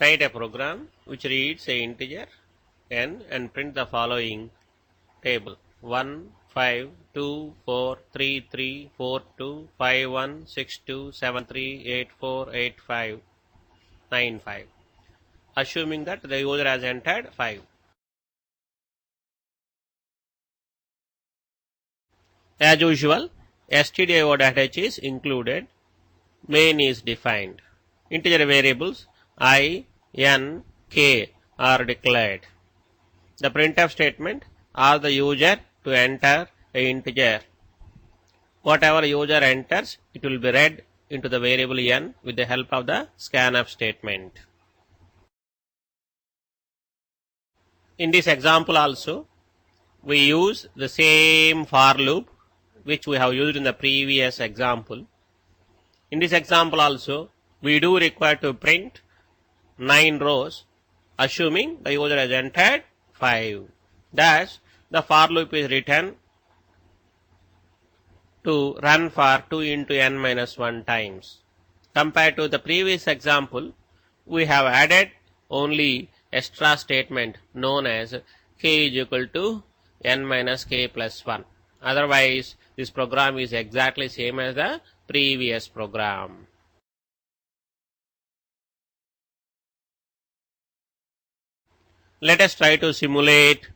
Write a program which reads a integer n and print the following table: 1, 5, 2, 4, 3, 3, 4, 2, 5, 1, 6, 2, 7, 3, 8, 4, 8, 5, 9, 5. Assuming that the user has entered 5. As usual, stdio.h is included. Main is defined. Integer variables I, n, k are declared. The printf statement asks the user to enter an integer. Whatever user enters, it will be read into the variable n with the help of the scanf statement. In this example also, we use the same for loop which we have used in the previous example. In this example also, we do require to print 9 rows, assuming the user has entered 5. Thus, the for loop is written to run for 2 into n minus 1 times. Compared to the previous example, we have added only extra statement known as k is equal to n minus k plus 1. Otherwise, this program is exactly same as the previous program. Let us try to simulate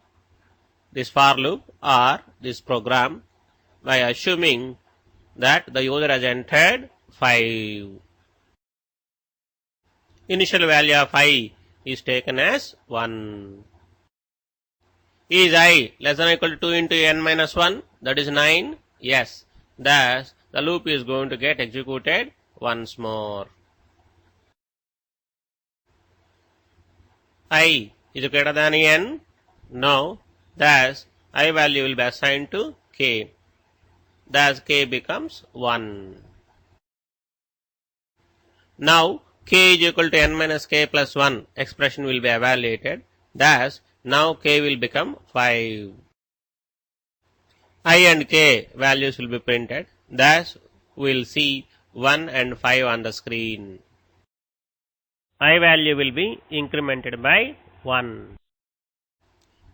this for loop or this program by assuming that the user has entered 5. Initial value of I is taken as 1. Is I less than or equal to 2 into n minus 1? That is 9. Yes. Thus, the loop is going to get executed once more. I is greater than n? No. Thus, I value will be assigned to k. Thus, k becomes 1. Now, k is equal to n minus k plus 1 expression will be evaluated. Thus, now k will become 5. I and k values will be printed. Thus, we will see 1 and 5 on the screen. I value will be incremented by 1.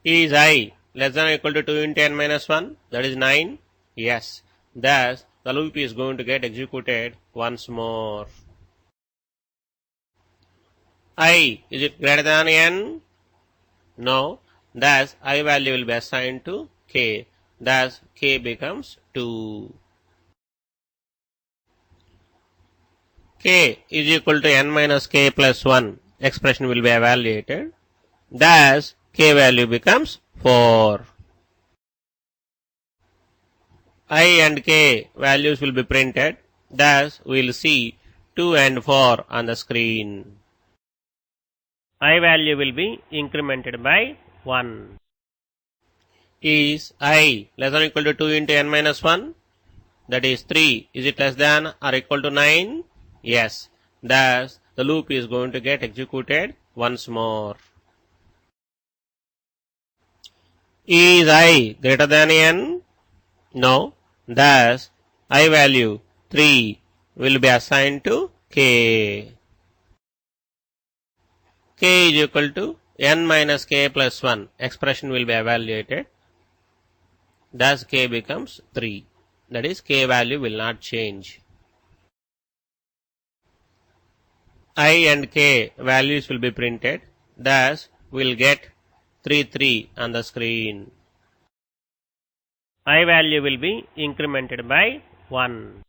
Is I less than or equal to 2 into n minus 1? That is 9. Yes. Thus, the loop is going to get executed once more. I, is it greater than n? No. Thus, I value will be assigned to k. Thus, k becomes 2. K is equal to n minus k plus 1 expression will be evaluated. Thus, k value becomes 4. I and k values will be printed. Thus, we will see 2 and 4 on the screen. I value will be incremented by 1. Is I less than or equal to 2 into n minus 1? That is 3. Is it less than or equal to 9? Yes. Thus, the loop is going to get executed once more. Is I greater than n? No. Thus, I value 3 will be assigned to k. K is equal to n minus k plus 1 expression will be evaluated. Thus, k becomes 3. That is, k value will not change. I and k values will be printed. Thus, we will get 3, 3 on the screen. I value will be incremented by 1.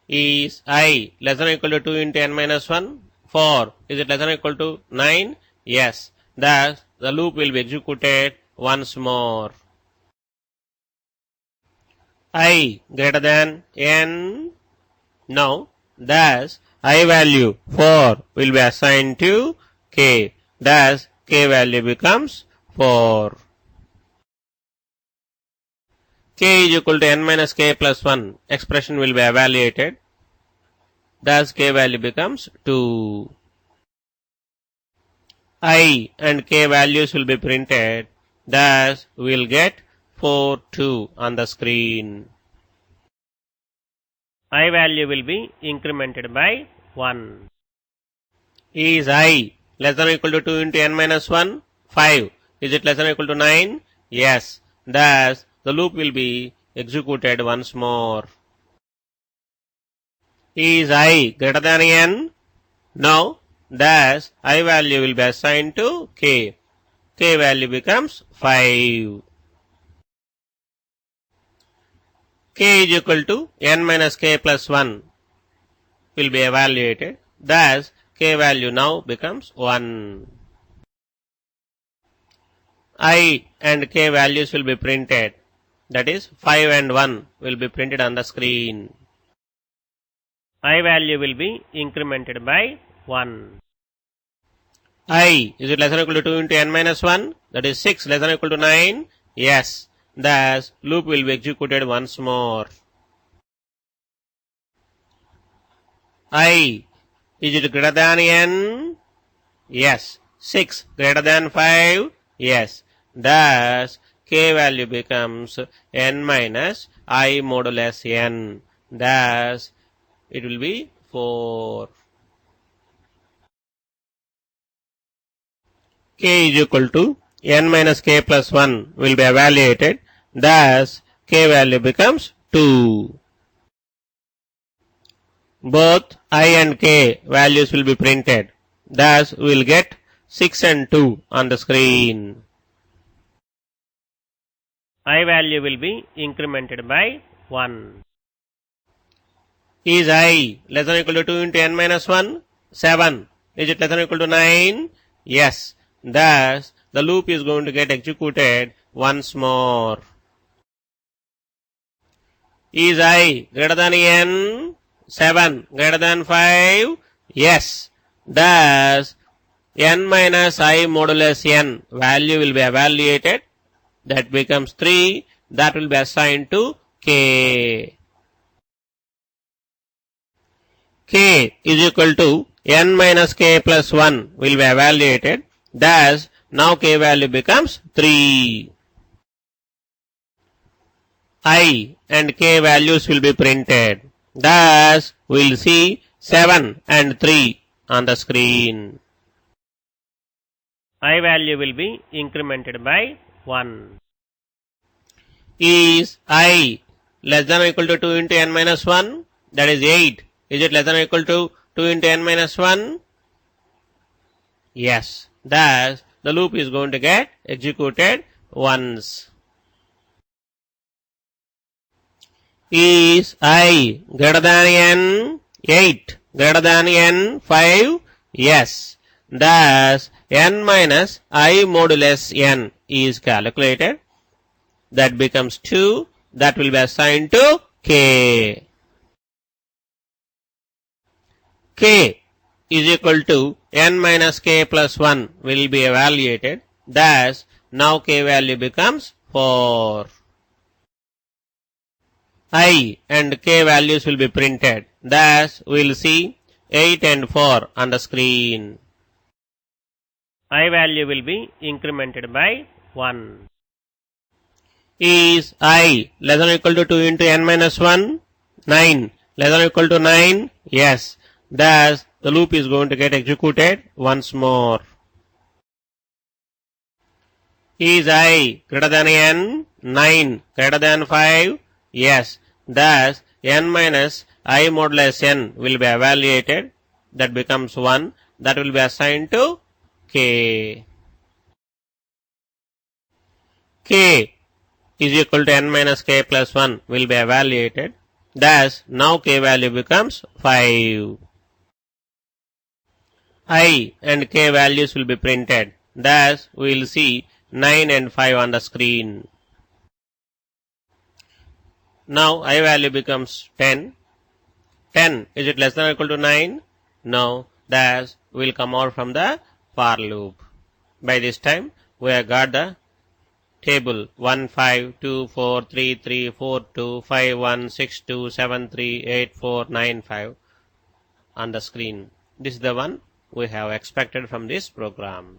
Is I less than or equal to 2 into n minus 1? 4. Is it less than or equal to 9? Yes. Thus, the loop will be executed once more. I greater than n? No. Thus, I value 4 will be assigned to k. Thus, k value becomes 4. K is equal to n minus k plus 1 expression will be evaluated. Thus, k value becomes 2. I and k values will be printed. Thus, we will get 4, 2 on the screen. I value will be incremented by 1. Is I less than or equal to 2 into n minus 1? 5. Is it less than or equal to 9? Yes. Thus, the loop will be executed once more. Is I greater than n? No. Thus, I value will be assigned to k. K value becomes 5. K is equal to n minus k plus 1 will be evaluated. Thus, k value now becomes 1. I and k values will be printed. That is 5 and 1 will be printed on the screen. I value will be incremented by 1. I, is it less than or equal to 2 into n minus 1? That is 6 less than or equal to 9? Yes. Thus, loop will be executed once more. I, is it greater than n? Yes. 6 greater than 5? Yes. Thus, k value becomes n minus I modulus n. Thus, it will be 4. K is equal to n minus k plus 1 will be evaluated. Thus, k value becomes 2. Both I and k values will be printed. Thus, we will get 6 and 2 on the screen. I value will be incremented by 1. Is I less than or equal to 2 into n minus 1? 7. Is it less than or equal to 9? Yes. Thus, the loop is going to get executed once more. Is I greater than n? 7 greater than 5? Yes. Thus, n minus I modulus n value will be evaluated. That becomes 3. That will be assigned to k. K is equal to n minus k plus 1 will be evaluated. Thus, now k value becomes 3. I and k values will be printed. Thus, we will see 7 and 3 on the screen. I value will be incremented by 1. Is I less than or equal to 2 into n minus 1? That is 8. Is it less than or equal to 2 into n minus 1? Yes. Thus, the loop is going to get executed once. Is I greater than n? 8 greater than n? 5? Yes. Thus, n minus I modulus n is calculated. That becomes 2. That will be assigned to k. K is equal to n minus k plus 1 will be evaluated. Thus, now k value becomes 4. I and k values will be printed. Thus, we will see 8 and 4 on the screen. I value will be incremented by 1. Is I less than or equal to 2 into n minus 1? 9. Less than or equal to 9? Yes. Thus, the loop is going to get executed once more. Is I greater than n? 9 greater than 5? Yes. Thus, n minus I modulus n will be evaluated. That becomes 1. That will be assigned to k. K is equal to n minus k plus 1 will be evaluated. Thus, now k value becomes 5. I and k values will be printed. Thus, we will see 9 and 5 on the screen. Now, I value becomes 10. 10, is it less than or equal to 9? No. Thus, we will come out from the for loop. By this time, we have got the table 1, 5, 2, 4, 3, 3, 4, 2, 5, 1, 6, 2, 7, 3, 8, 4, 9, 5 on the screen. This is the one we have expected from this program.